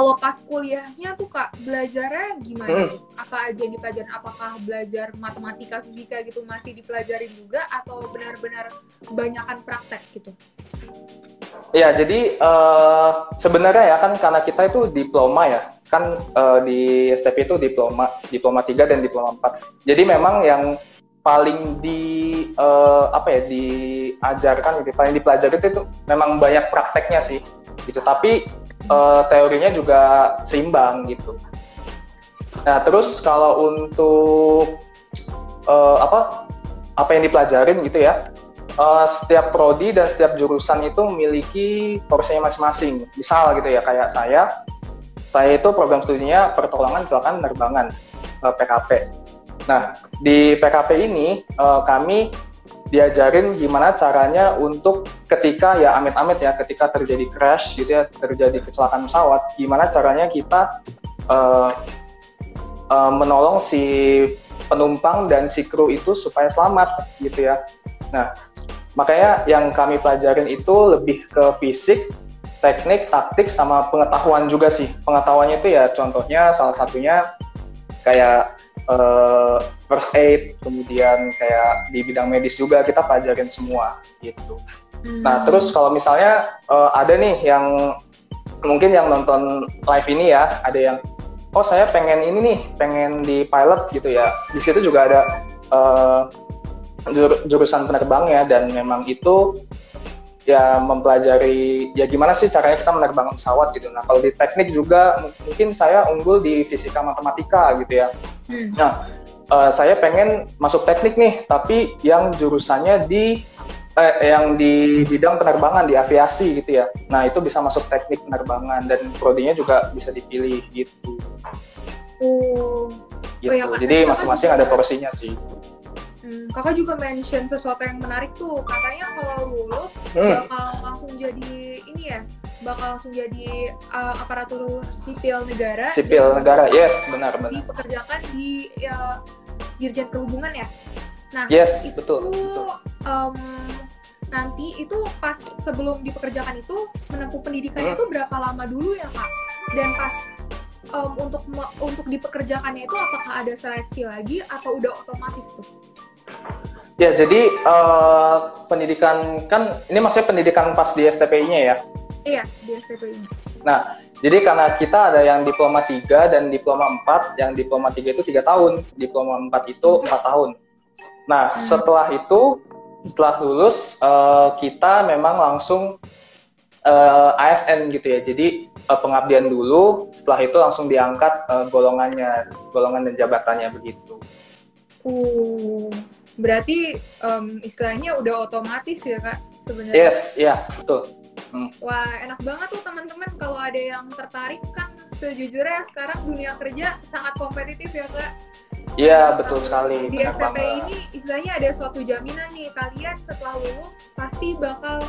kalau pas kuliahnya tuh Kak, belajarnya gimana? Apa aja yang dipelajarin? Apakah belajar matematika, fisika gitu masih dipelajarin juga atau benar-benar kebanyakan praktek gitu? Ya, jadi sebenarnya ya kan karena kita itu diploma ya, kan di STP itu diploma 3 dan diploma 4. Jadi memang yang paling diajarkan gitu, paling dipelajari itu memang banyak prakteknya sih gitu, tapi teorinya juga seimbang gitu. Nah, terus kalau untuk apa yang dipelajarin gitu ya, setiap prodi dan setiap jurusan itu memiliki porsinya masing-masing. Misal gitu ya, kayak saya itu program studinya pertolongan kecelakaan penerbangan, PKP. Nah, di PKP ini kami diajarin gimana caranya untuk ketika ya amit-amit ya, ketika terjadi crash gitu ya, terjadi kecelakaan pesawat, gimana caranya kita menolong si penumpang dan si kru itu supaya selamat gitu ya. Nah, makanya yang kami pelajarin itu lebih ke fisik, teknik, taktik, sama pengetahuan juga sih. Pengetahuannya itu ya contohnya salah satunya kayak first aid, kemudian kayak di bidang medis juga kita pelajarin semua gitu. Nah, terus kalau misalnya ada nih yang mungkin yang nonton live ini ya, ada yang saya pengen ini nih, pengen di pilot gitu ya. Di situ juga ada jurusan penerbangnya, dan memang itu ya mempelajari ya gimana sih caranya kita menerbangkan pesawat gitu. Nah, kalau di teknik juga mungkin saya unggul di fisika matematika gitu ya. Nah, saya pengen masuk teknik nih, tapi yang jurusannya yang di bidang penerbangan, di aviasi gitu ya. Nah, itu bisa masuk teknik penerbangan dan prodinya juga bisa dipilih gitu. Gitu. Ya, jadi masing-masing ada porsinya sih. Kakak juga mention sesuatu yang menarik tuh, katanya kalau lulus bakal langsung jadi ini ya, bakal langsung jadi aparatur sipil negara. Sipil negara, yes, benar. Dipekerjakan di Dirjen Perhubungan ya. Nah, yes, itu betul. Nanti itu pas sebelum dipekerjakan itu menempuh pendidikannya itu berapa lama dulu ya Kak? Dan pas untuk dipekerjakannya itu apakah ada seleksi lagi atau udah otomatis tuh? Ya, jadi pendidikan kan ini maksudnya pendidikan pas di STPI-nya ya? Iya, di STPI-nya. Nah, jadi karena kita ada yang diploma 3 dan diploma 4, yang diploma 3 itu 3 tahun, diploma 4 itu 4 tahun. Nah, setelah lulus kita memang langsung ASN gitu ya. Jadi pengabdian dulu, setelah itu langsung diangkat golongan dan jabatannya begitu. Berarti istilahnya udah otomatis ya Kak sebenarnya? Yes, ya, betul. Wah, enak banget tuh teman-teman kalau ada yang tertarik, kan sejujurnya sekarang dunia kerja sangat kompetitif ya Kak. Iya, betul sekali. Di STP ini istilahnya ada suatu jaminan nih, kalian setelah lulus pasti bakal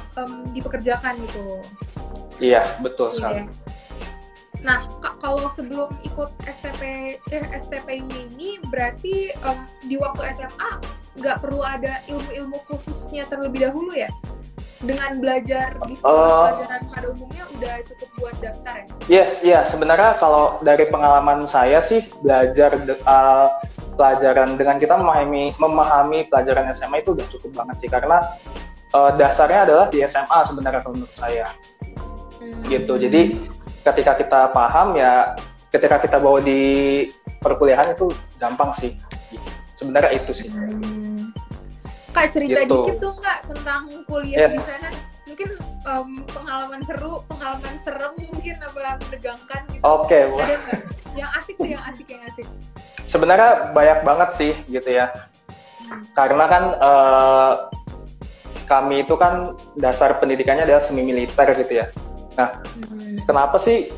dipekerjakan gitu. Iya, betul sekali. Nah, kalau sebelum ikut STP-nya ini berarti di waktu SMA nggak perlu ada ilmu-ilmu khususnya terlebih dahulu ya? Dengan belajar di sekolah pelajaran pada umumnya udah cukup buat daftar ya? Yes, iya. Sebenarnya kalau dari pengalaman saya sih belajar pelajaran dengan kita memahami pelajaran SMA itu udah cukup banget sih, karena dasarnya adalah di SMA sebenarnya menurut saya. Gitu. Jadi ketika kita paham ya, ketika kita bawa di perkuliahan itu gampang sih. Sebenarnya itu sih. Kak, cerita gitu. Dikit dong Kak tentang kuliah di sana. Mungkin pengalaman seru, pengalaman serem mungkin, apa menegangkan gitu. Oke. Ada nggak? Yang asik. Sebenarnya banyak banget sih gitu ya. Karena kan kami itu kan dasar pendidikannya adalah semi militer gitu ya. Nah, kenapa sih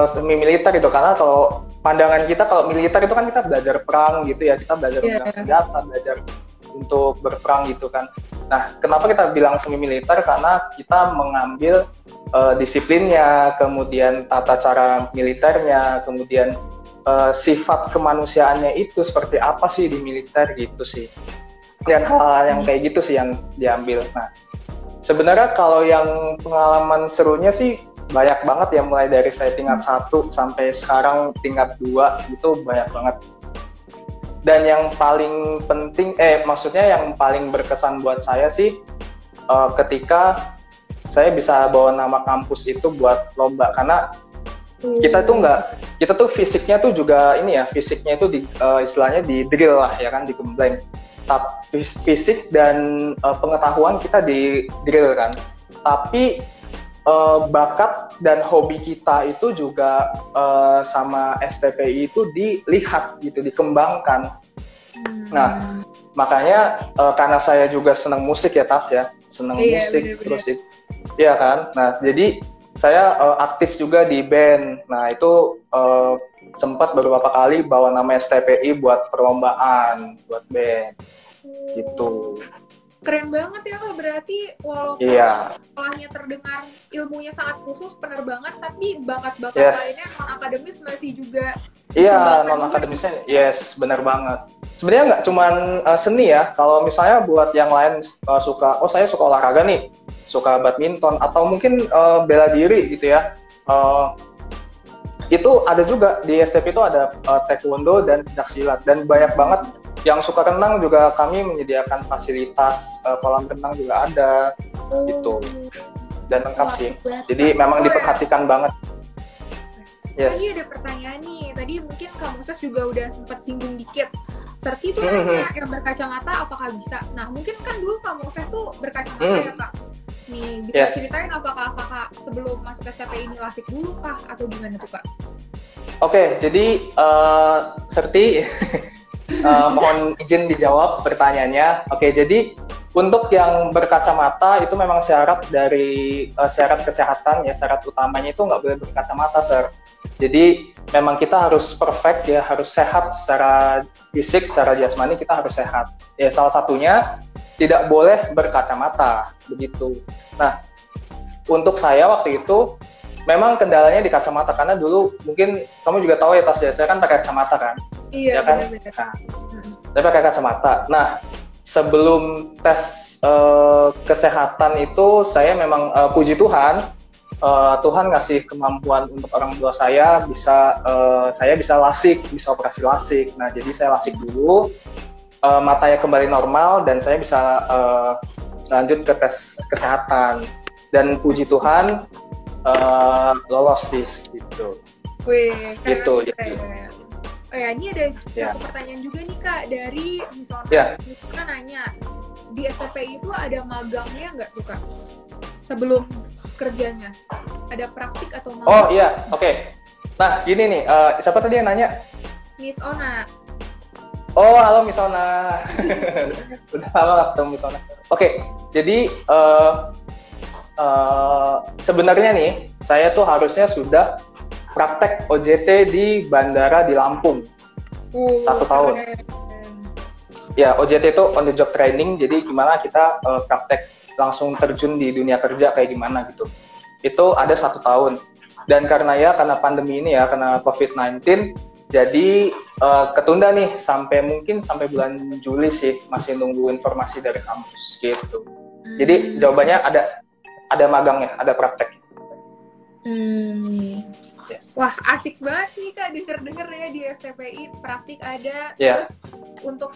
semi militer itu? Karena kalau pandangan kita kalau militer itu kan kita belajar perang gitu ya, kita belajar megang senjata, belajar untuk berperang gitu kan. Nah, kenapa kita bilang semi militer? Karena kita mengambil disiplinnya, kemudian tata cara militernya, kemudian sifat kemanusiaannya itu seperti apa sih di militer gitu sih. Dan hal yang kayak gitu sih yang diambil. Nah, sebenarnya kalau yang pengalaman serunya sih banyak banget ya, mulai dari saya tingkat 1 sampai sekarang tingkat 2 itu banyak banget. Dan yang paling penting, maksudnya yang paling berkesan buat saya sih ketika saya bisa bawa nama kampus itu buat lomba, karena kita tuh fisiknya tuh juga ini ya, fisiknya itu istilahnya di drill lah ya kan, digembleng. Fisik dan pengetahuan kita di drill kan, tapi bakat dan hobi kita itu juga sama STPI itu dilihat gitu, dikembangkan. Nah, makanya karena saya juga senang musik ya Tas ya, senang musik terus itu, ya kan. Nah, jadi saya aktif juga di band. Nah, itu sempat beberapa kali bawa nama STPI buat perlombaan, buat band. Gitu. Keren banget ya Kak, berarti walaupun sekolahnya terdengar ilmunya sangat khusus, penerbangan, tapi bakat-bakat lainnya non-akademis masih juga. Iya, non-akademisnya, benar banget. Sebenarnya nggak cuman seni ya, kalau misalnya buat yang lain saya suka olahraga nih, suka badminton, atau mungkin bela diri gitu ya, itu ada juga, di STP itu ada taekwondo dan pencaksilat, dan banyak banget. Yang suka renang juga kami menyediakan fasilitas kolam renang juga ada gitu, dan lengkap sih. Jadi memang diperhatikan banget. Tadi ada pertanyaan nih, tadi mungkin Kak Moses juga udah sempat singgung dikit. Serti tuh nanya yang berkacamata apakah bisa? Nah mungkin kan dulu Kak Moses tuh berkacamata ya Kak. Nih bisa ceritain apakah Kakak sebelum masuk STP ini lasik dulu kah atau gimana tuh Kak? Oke, jadi Serti mohon izin dijawab pertanyaannya. Oke, jadi untuk yang berkacamata itu memang syarat dari syarat kesehatan ya, syarat utamanya itu nggak boleh berkacamata, Sir. Jadi memang kita harus perfect ya, harus sehat secara fisik, secara jasmani kita harus sehat. Ya salah satunya tidak boleh berkacamata, begitu. Nah, untuk saya waktu itu memang kendalanya di kacamata, karena dulu mungkin kamu juga tahu ya Tas ya, saya kan pakai kacamata kan. Iya, ya kan? Benar-benar. Nah, saya pakai kacamata. Nah, sebelum tes kesehatan itu saya memang puji Tuhan, Tuhan ngasih kemampuan untuk orang tua saya bisa lasik, bisa operasi lasik. Nah, jadi saya lasik dulu, matanya kembali normal dan saya bisa lanjut ke tes kesehatan. Dan puji Tuhan lolos sih gitu. Wih, gitu. Oh ya, ini ada satu pertanyaan juga nih Kak dari Misona. Misona nanya, di STPI itu ada magangnya nggak tuh Kak? Sebelum kerjanya, ada praktik atau magang? Oh iya, oke. Nah, gini nih, siapa tadi yang nanya? Miss Ona. Oh, halo Miss Ona. Udah lama gak ketemu Miss Ona. Oke, jadi sebenarnya nih, saya tuh harusnya sudah praktek OJT di bandara di Lampung 1 tahun. Ya, OJT itu on the job training, jadi gimana kita praktek langsung terjun di dunia kerja kayak gimana gitu. Itu ada 1 tahun. Dan karena pandemi ini ya, karena COVID-19, jadi ketunda nih sampai bulan Juli sih, masih nunggu informasi dari kampus gitu. Jadi jawabannya ada magangnya, ada praktek. Yes. Wah, asik banget nih Kak denger-denger ya di STPI praktik ada. Terus untuk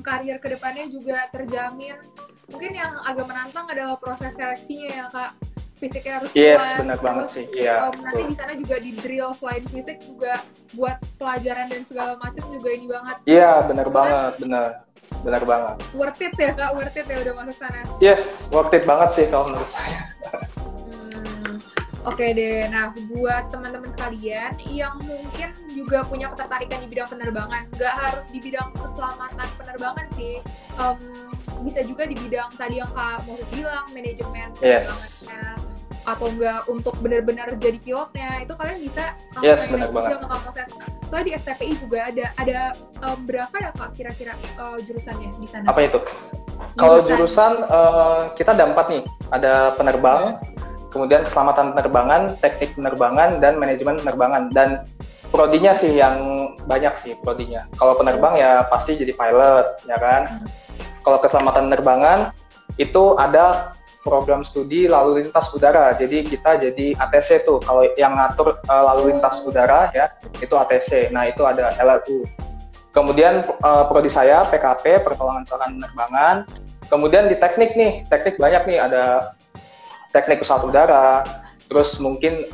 karir kedepannya juga terjamin. Mungkin yang agak menantang adalah proses seleksinya ya Kak. Fisiknya harus kuat. Yes, benar banget sih. Nanti di sana juga di drill selain fisik juga buat pelajaran dan segala macam juga ini banget. Iya, benar banget, benar banget. Worth it ya Kak, worth it ya udah masuk sana. Yes, worth it banget sih kalau menurut saya. Oke deh, nah buat teman-teman sekalian yang mungkin juga punya ketertarikan di bidang penerbangan, nggak harus di bidang keselamatan penerbangan sih, bisa juga di bidang tadi yang Kak Moses bilang, manajemen penerbangannya, atau enggak untuk benar-benar jadi pilotnya, itu kalian bisa benar banget. Juga ke Kak Moses. Soalnya di STPI juga ada berapa ya Kak kira-kira jurusannya di sana? Apa itu? Kalau jurusan kita ada 4 nih, ada penerbang, kemudian keselamatan penerbangan, teknik penerbangan, dan manajemen penerbangan. Dan prodinya sih yang banyak sih prodinya. Kalau penerbang ya pasti jadi pilot, ya kan. Kalau keselamatan penerbangan itu ada program studi lalu lintas udara. Jadi kita jadi ATC tuh, kalau yang ngatur lalu lintas udara ya, itu ATC. Nah, itu ada LLU. Kemudian prodi saya PKP, pertolongan kecelakaan penerbangan. Kemudian di teknik nih, teknik banyak nih, ada teknik pesawat udara, terus mungkin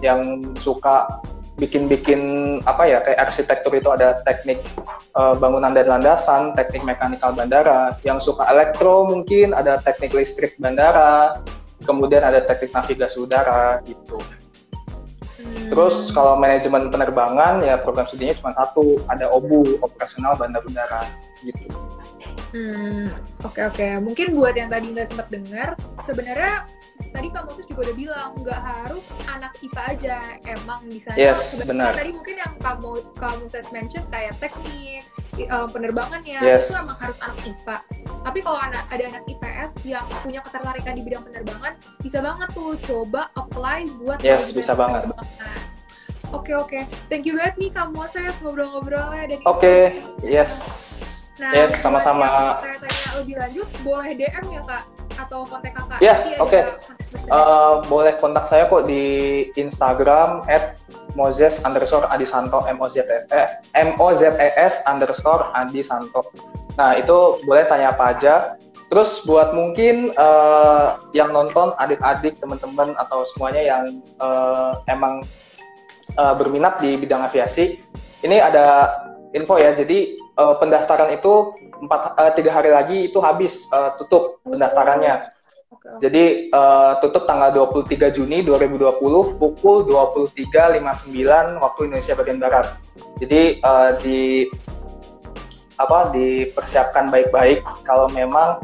yang suka bikin-bikin apa ya, kayak arsitektur itu ada teknik bangunan dan landasan, teknik mekanikal bandara, yang suka elektro mungkin ada teknik listrik bandara, kemudian ada teknik navigasi udara gitu. Terus kalau manajemen penerbangan ya program studinya cuma satu, ada OBU, operasional bandar udara gitu. Oke. Mungkin buat yang tadi nggak sempat dengar, sebenarnya tadi Kak Moses juga udah bilang nggak harus anak IPA aja, emang di sana. Yes, benar. Tadi mungkin yang Kak Moses mention kayak teknik, penerbangan ya, yes, itu emang harus anak IPA. Tapi kalau ada anak IPS yang punya ketertarikan di bidang penerbangan, bisa banget tuh coba apply buat bisa banget. Oke. Thank you banget nih Kak Moses ngobrol-ngobrolnya. Oke, yes. Nah, yes, sama-sama. Tanya lebih lanjut, boleh DM ya Kak? Atau kontak Kakak? Ya, oke. Boleh kontak saya kok di Instagram @mozes_adisanto, MOZES_Adisanto. Nah, itu boleh tanya apa aja. Terus buat mungkin yang nonton, adik-adik, teman-teman, atau semuanya yang emang berminat di bidang aviasi, ini ada info ya. Jadi pendaftaran itu 3 hari lagi itu habis, tutup pendaftarannya. Jadi tutup tanggal 23 Juni 2020 pukul 23.59 waktu Indonesia bagian Barat. Jadi dipersiapkan baik-baik kalau memang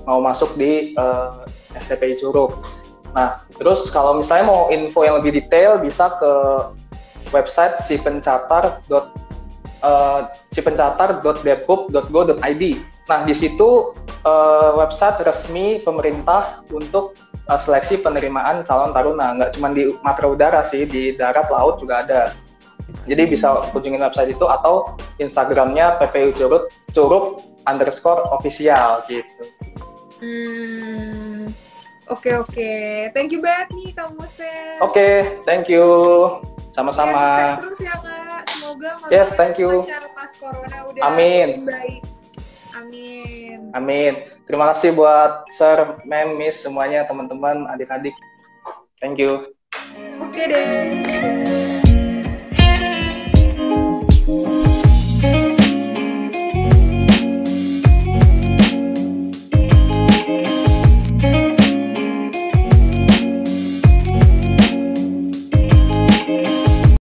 mau masuk di STPI Curug. Nah, terus kalau misalnya mau info yang lebih detail bisa ke website cipencatar.depub.go.id. Nah, di situ website resmi pemerintah untuk seleksi penerimaan calon taruna. Nggak cuma di matra udara sih, di darat, laut juga ada. Jadi bisa kunjungin website itu atau Instagramnya PPU Curug_official gitu. Oke. Thank you banget nih Kak Moses. Oke, thank you. Sama-sama. Terus ya Kak, semoga thank you. lancar pas corona udah baik. Amin. Terima kasih buat Sir, Ma'am, Miss, semuanya, teman-teman, adik-adik. Thank you. Oke deh.